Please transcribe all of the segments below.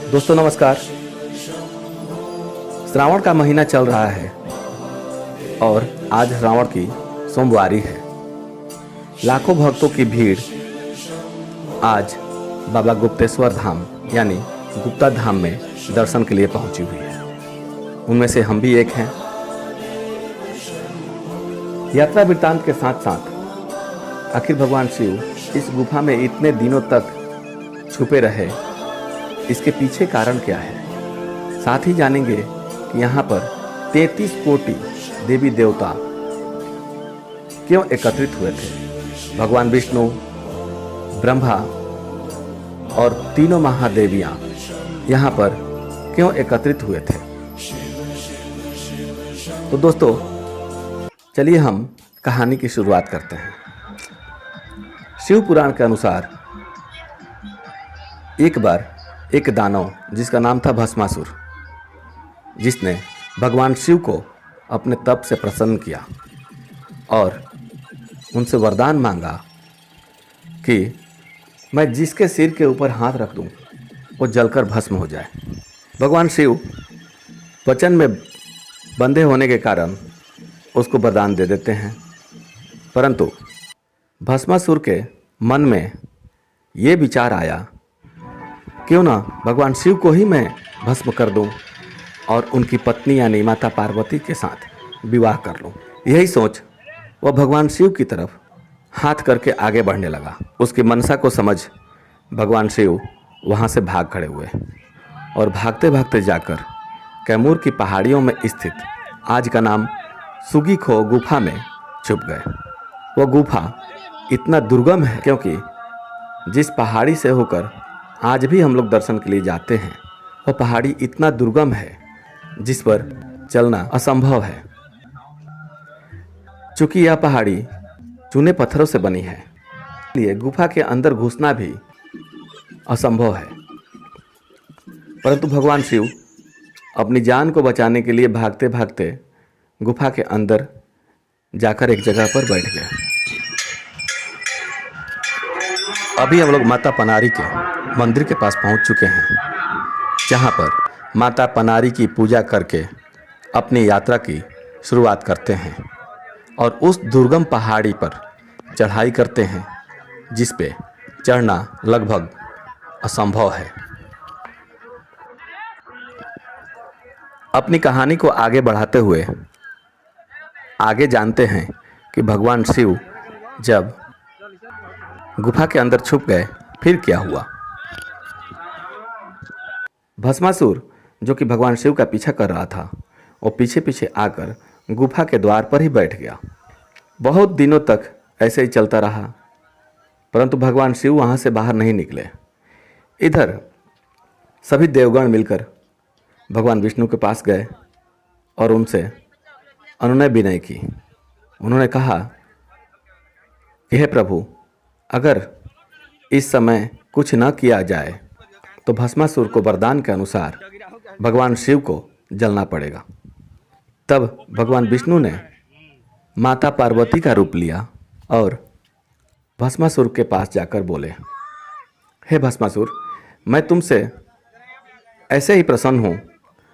दोस्तों नमस्कार। श्रावण का महीना चल रहा है और आज श्रावण की सोमवारी है। लाखों भक्तों की भीड़ आज बाबा गुप्तेश्वर धाम यानी गुप्ता धाम में दर्शन के लिए पहुंची हुई है। उनमें से हम भी एक हैं। यात्रा वृत्तांत के साथ साथ आखिर भगवान शिव इस गुफा में इतने दिनों तक छुपे रहे, इसके पीछे कारण क्या है, साथ ही जानेंगे कि यहाँ पर 33 कोटि देवी देवता क्यों एकत्रित हुए थे। भगवान विष्णु, ब्रह्मा और तीनों महादेवियाँ यहाँ पर क्यों एकत्रित हुए थे। तो दोस्तों चलिए हम कहानी की शुरुआत करते हैं। शिव पुराण के अनुसार एक बार एक दानव जिसका नाम था भस्मासुर, जिसने भगवान शिव को अपने तप से प्रसन्न किया और उनसे वरदान मांगा कि मैं जिसके सिर के ऊपर हाथ रख दूं वो जलकर भस्म हो जाए। भगवान शिव वचन में बंधे होने के कारण उसको वरदान दे देते हैं, परंतु भस्मासुर के मन में ये विचार आया, क्यों ना भगवान शिव को ही मैं भस्म कर दूं और उनकी पत्नी यानी माता पार्वती के साथ विवाह कर लूं। यही सोच वह भगवान शिव की तरफ हाथ करके आगे बढ़ने लगा। उसकी मनसा को समझ भगवान शिव वहां से भाग खड़े हुए और भागते भागते जाकर कैमूर की पहाड़ियों में स्थित, आज का नाम सुगीखो गुफा में छुप गए। वह गुफा इतना दुर्गम है क्योंकि जिस पहाड़ी से होकर आज भी हम लोग दर्शन के लिए जाते हैं, वह पहाड़ी इतना दुर्गम है जिस पर चलना असंभव है। चूंकि यह पहाड़ी चूने पत्थरों से बनी है, इसलिए गुफा के अंदर घुसना भी असंभव है। परंतु भगवान शिव अपनी जान को बचाने के लिए भागते भागते गुफा के अंदर जाकर एक जगह पर बैठ गए। अभी हम लोग माता पनारी के मंदिर के पास पहुंच चुके हैं, जहां पर माता पनारी की पूजा करके अपनी यात्रा की शुरुआत करते हैं और उस दुर्गम पहाड़ी पर चढ़ाई करते हैं जिस पे चढ़ना लगभग असंभव है। अपनी कहानी को आगे बढ़ाते हुए आगे जानते हैं कि भगवान शिव जब गुफा के अंदर छुप गए फिर क्या हुआ। भस्मासुर जो कि भगवान शिव का पीछा कर रहा था, वो पीछे पीछे आकर गुफा के द्वार पर ही बैठ गया। बहुत दिनों तक ऐसे ही चलता रहा, परंतु भगवान शिव वहाँ से बाहर नहीं निकले। इधर सभी देवगण मिलकर भगवान विष्णु के पास गए और उनसे अनुनय विनय की। उन्होंने कहा कि हे प्रभु, अगर इस समय कुछ न किया जाए तो भस्मासुर को वरदान के अनुसार भगवान शिव को जलना पड़ेगा। तब भगवान विष्णु ने माता पार्वती का रूप लिया और भस्मासुर के पास जाकर बोले, हे भस्मासुर, मैं तुमसे ऐसे ही प्रसन्न हूँ,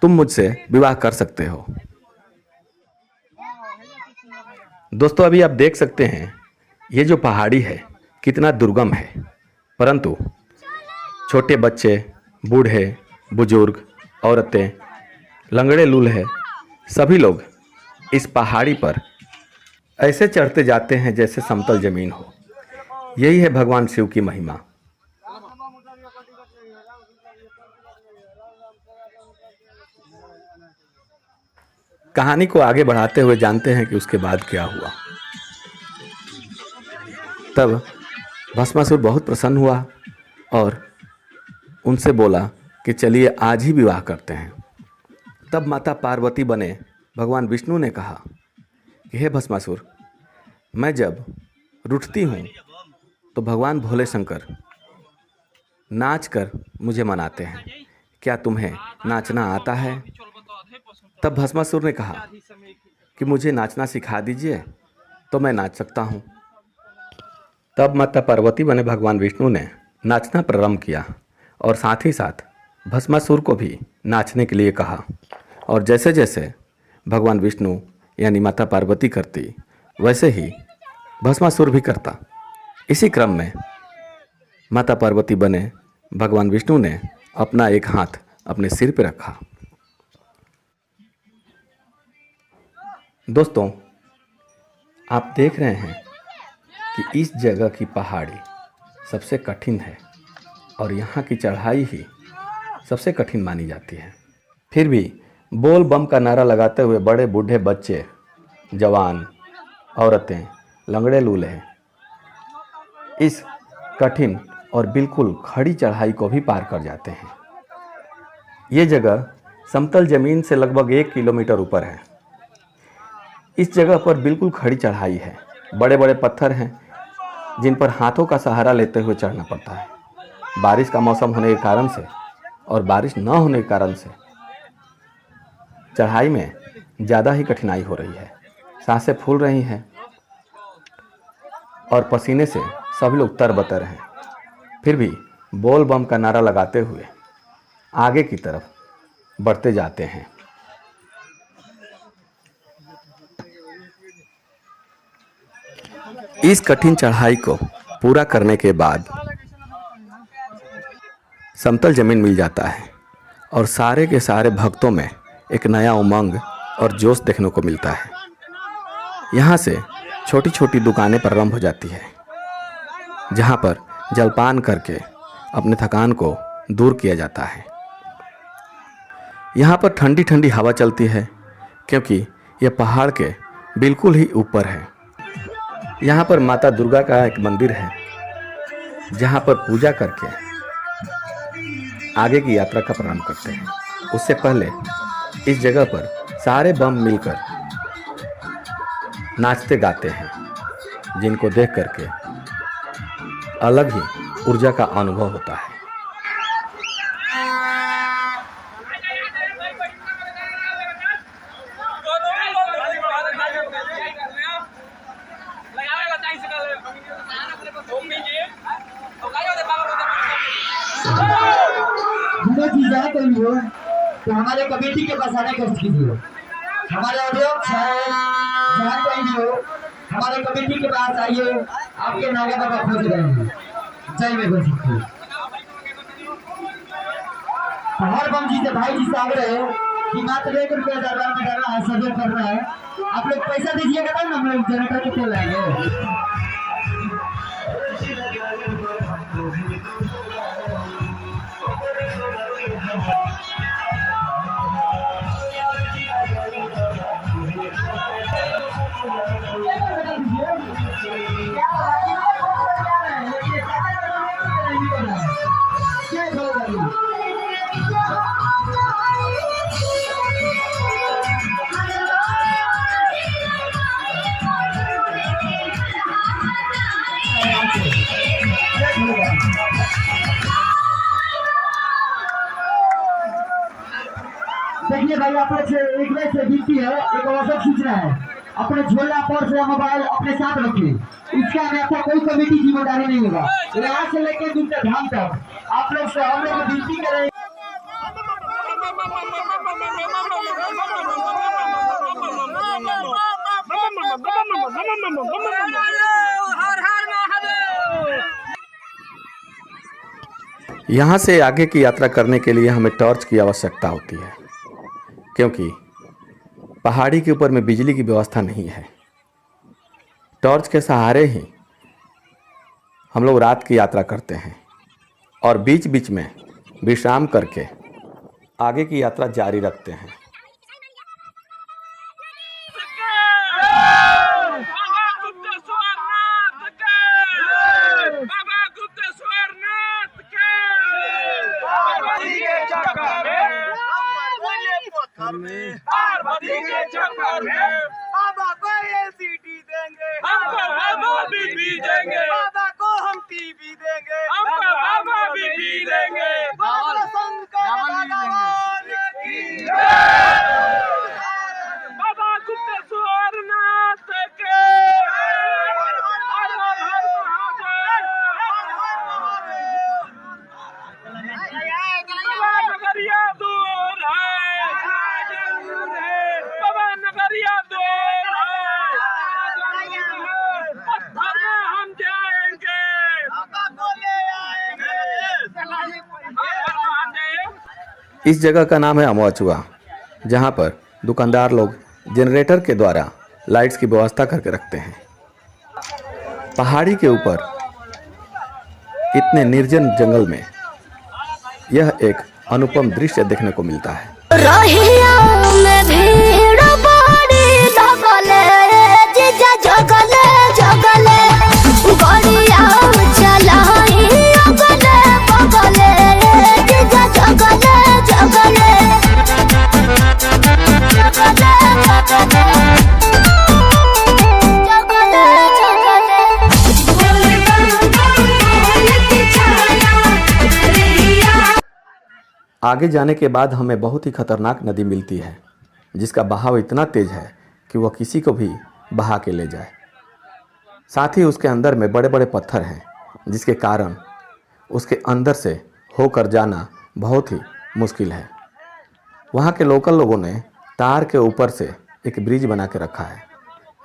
तुम मुझसे विवाह कर सकते हो। दोस्तों अभी आप देख सकते हैं ये जो पहाड़ी है कितना दुर्गम है, परंतु छोटे बच्चे, बूढ़े, बुजुर्ग, औरतें, लंगड़े लूल्हे सभी लोग इस पहाड़ी पर ऐसे चढ़ते जाते हैं जैसे समतल जमीन हो। यही है भगवान शिव की महिमा। कहानी को आगे बढ़ाते हुए जानते हैं कि उसके बाद क्या हुआ। तब भस्मासुर बहुत प्रसन्न हुआ और उनसे बोला कि चलिए आज ही विवाह करते हैं। तब माता पार्वती बने भगवान विष्णु ने कहा कि हे भस्मासुर, मैं जब रूठती हूँ तो भगवान भोले शंकर नाच कर मुझे मनाते हैं, क्या तुम्हें नाचना आता है? तब भस्मासुर ने कहा कि मुझे नाचना सिखा दीजिए तो मैं नाच सकता हूँ। तब माता पार्वती बने भगवान विष्णु ने नाचना प्रारंभ किया और साथ ही साथ भस्मासुर को भी नाचने के लिए कहा और जैसे जैसे भगवान विष्णु यानी माता पार्वती करती वैसे ही भस्मासुर भी करता। इसी क्रम में माता पार्वती बने भगवान विष्णु ने अपना एक हाथ अपने सिर पर रखा। दोस्तों, आप देख रहे हैं कि इस जगह की पहाड़ी सबसे कठिन है और यहाँ की चढ़ाई ही सबसे कठिन मानी जाती है। फिर भी बोल बम का नारा लगाते हुए बड़े बूढ़े, बच्चे, जवान, औरतें, लंगड़े लूल्हे इस कठिन और बिल्कुल खड़ी चढ़ाई को भी पार कर जाते हैं। ये जगह समतल जमीन से लगभग 1 किलोमीटर ऊपर है। इस जगह पर बिल्कुल खड़ी चढ़ाई है। बड़े बड़े पत्थर हैं जिन पर हाथों का सहारा लेते हुए चढ़ना पड़ता है। बारिश का मौसम होने के कारण से और बारिश न होने के कारण से चढ़ाई में ज़्यादा ही कठिनाई हो रही है। सांसें फूल रही हैं और पसीने से सभी लोग तरबतर हैं। फिर भी बोल बम का नारा लगाते हुए आगे की तरफ बढ़ते जाते हैं। इस कठिन चढ़ाई को पूरा करने के बाद समतल जमीन मिल जाता है और सारे के सारे भक्तों में एक नया उमंग और जोश देखने को मिलता है। यहाँ से छोटी छोटी दुकानें प्रारंभ हो जाती है जहाँ पर जलपान करके अपने थकान को दूर किया जाता है। यहाँ पर ठंडी ठंडी हवा चलती है क्योंकि यह पहाड़ के बिल्कुल ही ऊपर है। यहाँ पर माता दुर्गा का एक मंदिर है जहाँ पर पूजा करके आगे की यात्रा का प्रारंभ करते हैं। उससे पहले इस जगह पर सारे बम मिलकर नाचते गाते हैं जिनको देख करके अलग ही ऊर्जा का अनुभव होता है। तो हमारे कमेटी के पास आने का कीजिए। हमारे अध्यक्ष हैं जहाँ कहीं भी हो हमारे कमेटी के पास आइए। आपके नारे बाबा खोज रहे हैं। जय में घोषित की हर बम जी से भाई जी से आग्रह है कि मात्र 1 रुपया दरबार में डालना है, सहयोग करना है। आप लोग पैसा दीजिएगा तब ना हम लोग जनरेटर के तेल लाएंगे। देखिए भाई, अपने से एक बार से विनती है, एक अवसर सूचना है। अपने झोला पर्स या मोबाइल अपने साथ रखिए। इसका अन्यथा कोई कमेटी जिम्मेदारी नहीं होगा। यहाँ से लेकर दूसरे धाम तक आप लोग से हम लोग विनती करें। यहाँ से आगे की यात्रा करने के लिए हमें टॉर्च की आवश्यकता होती है क्योंकि पहाड़ी के ऊपर में बिजली की व्यवस्था नहीं है। टॉर्च के सहारे ही हम लोग रात की यात्रा करते हैं और बीच बीच में विश्राम करके आगे की यात्रा जारी रखते हैं। पार्वती के चक्कर में बाबा को एलसीडी देंगे, हमको बीबी देंगे, बाबा को हम टीवी देंगे, हमको बाबा बीबी देंगे। बाबा शंकर भगवान की बाबा गुप्तेश्वर नाथ के हर हर महादेव। इस जगह का नाम है अमवाचुआ, जहाँ पर दुकानदार लोग जनरेटर के द्वारा लाइट्स की व्यवस्था करके रखते हैं। पहाड़ी के ऊपर इतने निर्जन जंगल में यह एक अनुपम दृश्य देखने को मिलता है। आगे जाने के बाद हमें बहुत ही खतरनाक नदी मिलती है, जिसका बहाव इतना तेज है कि वह किसी को भी बहा के ले जाए। साथ ही उसके अंदर में बड़े बड़े पत्थर हैं, जिसके कारण उसके अंदर से होकर जाना बहुत ही मुश्किल है। वहाँ के लोकल लोगों ने तार के ऊपर से एक ब्रिज बना के रखा है,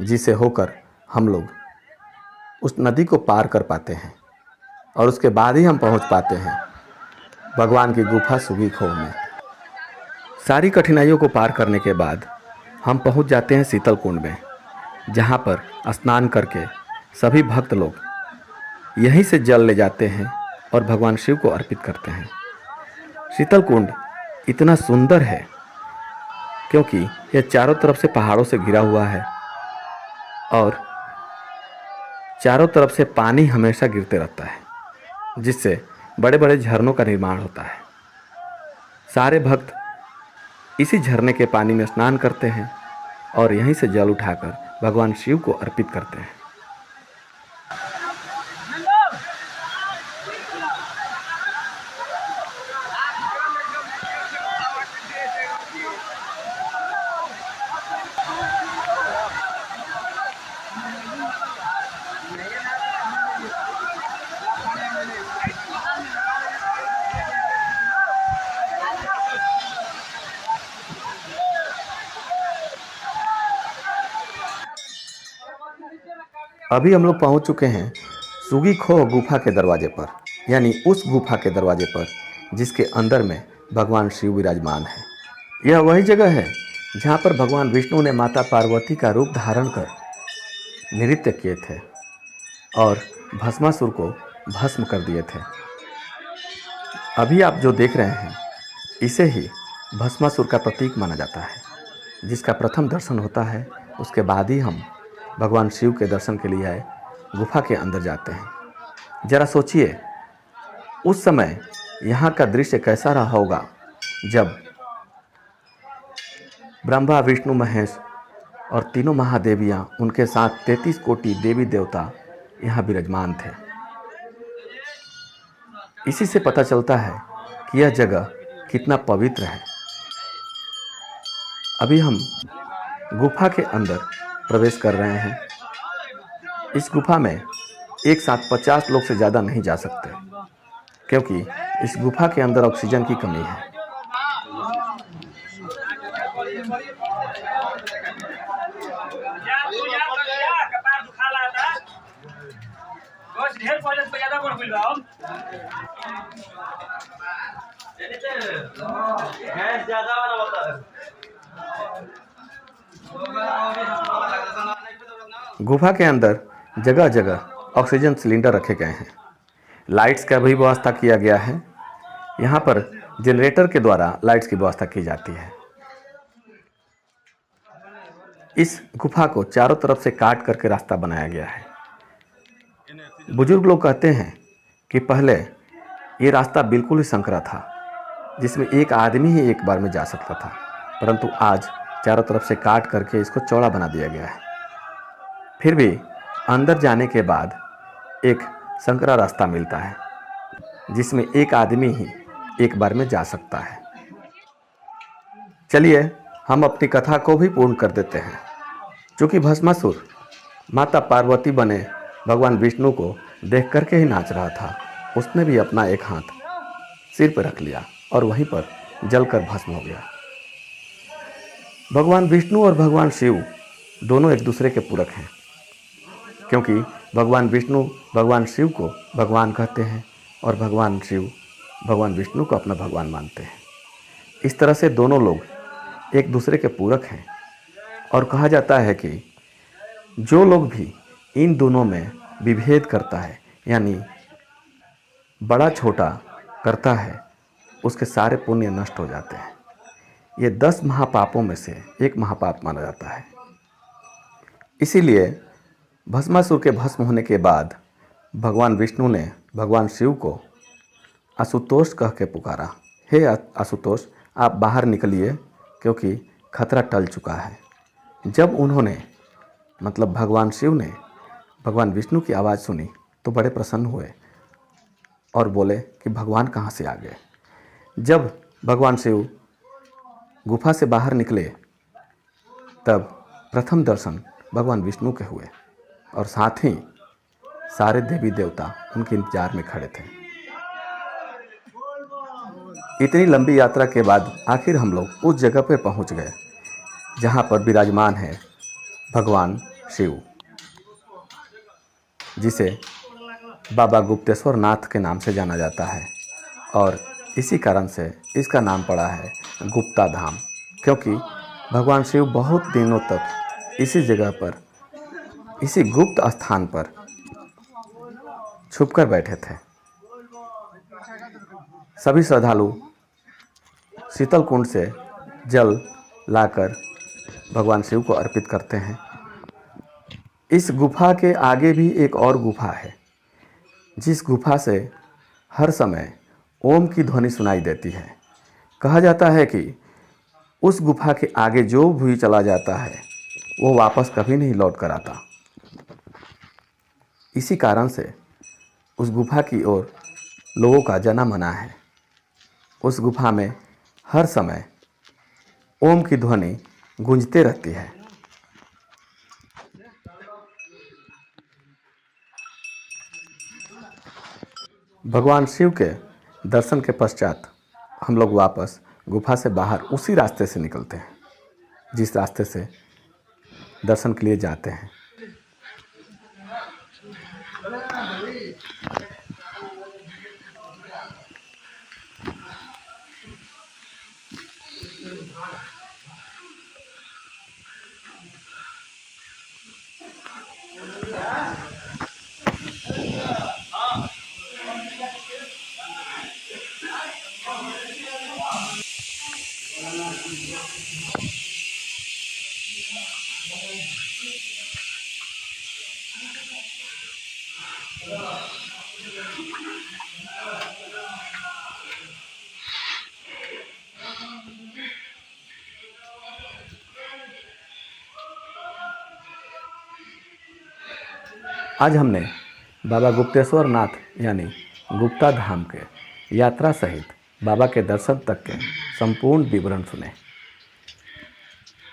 जिससे होकर हम लोग उस नदी को पार कर पाते हैं और उसके बाद ही हम पहुँच पाते हैं भगवान की गुफा सुगी खोह में। सारी कठिनाइयों को पार करने के बाद हम पहुंच जाते हैं शीतल कुंड में, जहां पर स्नान करके सभी भक्त लोग यहीं से जल ले जाते हैं और भगवान शिव को अर्पित करते हैं। शीतल कुंड इतना सुंदर है क्योंकि यह चारों तरफ से पहाड़ों से घिरा हुआ है और चारों तरफ से पानी हमेशा गिरते रहता है, जिससे बड़े बड़े झरनों का निर्माण होता है। सारे भक्त इसी झरने के पानी में स्नान करते हैं और यहीं से जल उठाकर भगवान शिव को अर्पित करते हैं। अभी हम लोग पहुंच चुके हैं सुगी खोह गुफा के दरवाजे पर, यानी उस गुफा के दरवाजे पर जिसके अंदर में भगवान शिव विराजमान है। यह वही जगह है जहां पर भगवान विष्णु ने माता पार्वती का रूप धारण कर नृत्य किए थे और भस्मासुर को भस्म कर दिए थे। अभी आप जो देख रहे हैं इसे ही भस्मासुर का प्रतीक माना जाता है, जिसका प्रथम दर्शन होता है, उसके बाद ही हम भगवान शिव के दर्शन के लिए गुफा के अंदर जाते हैं। जरा सोचिए उस समय यहाँ का दृश्य कैसा रहा होगा जब ब्रह्मा विष्णु महेश और तीनों महादेवियाँ उनके साथ 33 कोटि देवी देवता यहाँ विराजमान थे। इसी से पता चलता है कि यह जगह कितना पवित्र है। अभी हम गुफा के अंदर प्रवेश कर रहे हैं। इस गुफा में एक साथ 50 लोग से ज़्यादा नहीं जा सकते, क्योंकि इस गुफा के अंदर ऑक्सीजन की कमी है। गुफा के अंदर जगह जगह ऑक्सीजन सिलेंडर रखे गए हैं। लाइट्स का भी व्यवस्था किया गया है। यहाँ पर जनरेटर के द्वारा लाइट्स की व्यवस्था की जाती है। इस गुफा को चारों तरफ से काट करके रास्ता बनाया गया है। बुजुर्ग लोग कहते हैं कि पहले ये रास्ता बिल्कुल ही संकरा था, जिसमें एक आदमी ही एक बार में जा सकता था, परंतु आज चारों तरफ से काट करके इसको चौड़ा बना दिया गया है। फिर भी अंदर जाने के बाद एक संकरा रास्ता मिलता है, जिसमें एक आदमी ही एक बार में जा सकता है। चलिए हम अपनी कथा को भी पूर्ण कर देते हैं। चूँकि भस्मासुर माता पार्वती बने भगवान विष्णु को देख करके ही नाच रहा था, उसने भी अपना एक हाथ सिर पर रख लिया और वहीं पर जलकर भस्म हो गया। भगवान विष्णु और भगवान शिव दोनों एक दूसरे के पूरक हैं, क्योंकि भगवान विष्णु भगवान शिव को भगवान कहते हैं और भगवान शिव भगवान विष्णु को अपना भगवान मानते हैं। इस तरह से दोनों लोग एक दूसरे के पूरक हैं और कहा जाता है कि जो लोग भी इन दोनों में विभेद करता है, यानी बड़ा छोटा करता है, उसके सारे पुण्य नष्ट हो जाते हैं। ये 10 महापापों में से एक महापाप माना जाता है। इसीलिए भस्मासुर के भस्म होने के बाद भगवान विष्णु ने भगवान शिव को आशुतोष कह के पुकारा, हे आशुतोष, आप बाहर निकलिए क्योंकि खतरा टल चुका है। जब उन्होंने मतलब भगवान शिव ने भगवान विष्णु की आवाज़ सुनी तो बड़े प्रसन्न हुए और बोले कि भगवान कहाँ से आ गए। जब भगवान शिव गुफा से बाहर निकले तब प्रथम दर्शन भगवान विष्णु के हुए और साथ ही सारे देवी देवता उनके इंतजार में खड़े थे। इतनी लंबी यात्रा के बाद आखिर हम लोग उस जगह पर पहुंच गए जहां पर विराजमान है भगवान शिव, जिसे बाबा गुप्तेश्वर नाथ के नाम से जाना जाता है और इसी कारण से इसका नाम पड़ा है गुप्ता धाम, क्योंकि भगवान शिव बहुत दिनों तक इसी जगह पर, इसी गुप्त स्थान पर छुपकर बैठे थे। सभी श्रद्धालु शीतल कुंड से जल लाकर भगवान शिव को अर्पित करते हैं। इस गुफा के आगे भी एक और गुफा है, जिस गुफा से हर समय ओम की ध्वनि सुनाई देती है। कहा जाता है कि उस गुफा के आगे जो भी चला जाता है वो वापस कभी नहीं लौट कर आता। इसी कारण से उस गुफा की ओर लोगों का जाना मना है। उस गुफा में हर समय ओम की ध्वनि गूंजते रहती है। भगवान शिव के दर्शन के पश्चात हम लोग वापस गुफा से बाहर उसी रास्ते से निकलते हैं जिस रास्ते से दर्शन के लिए जाते हैं। आज हमने बाबा गुप्तेश्वर नाथ यानी गुप्ता धाम के यात्रा सहित बाबा के दर्शन तक के संपूर्ण विवरण सुने।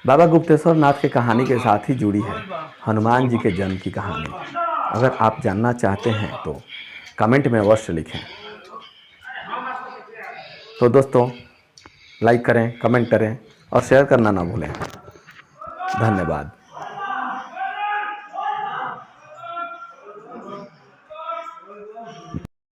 बाबा गुप्तेश्वर नाथ की कहानी के साथ ही जुड़ी है हनुमान जी के जन्म की कहानी। अगर आप जानना चाहते हैं तो कमेंट में अवश्य लिखें। तो दोस्तों, लाइक करें, कमेंट करें और शेयर करना ना भूलें। धन्यवाद।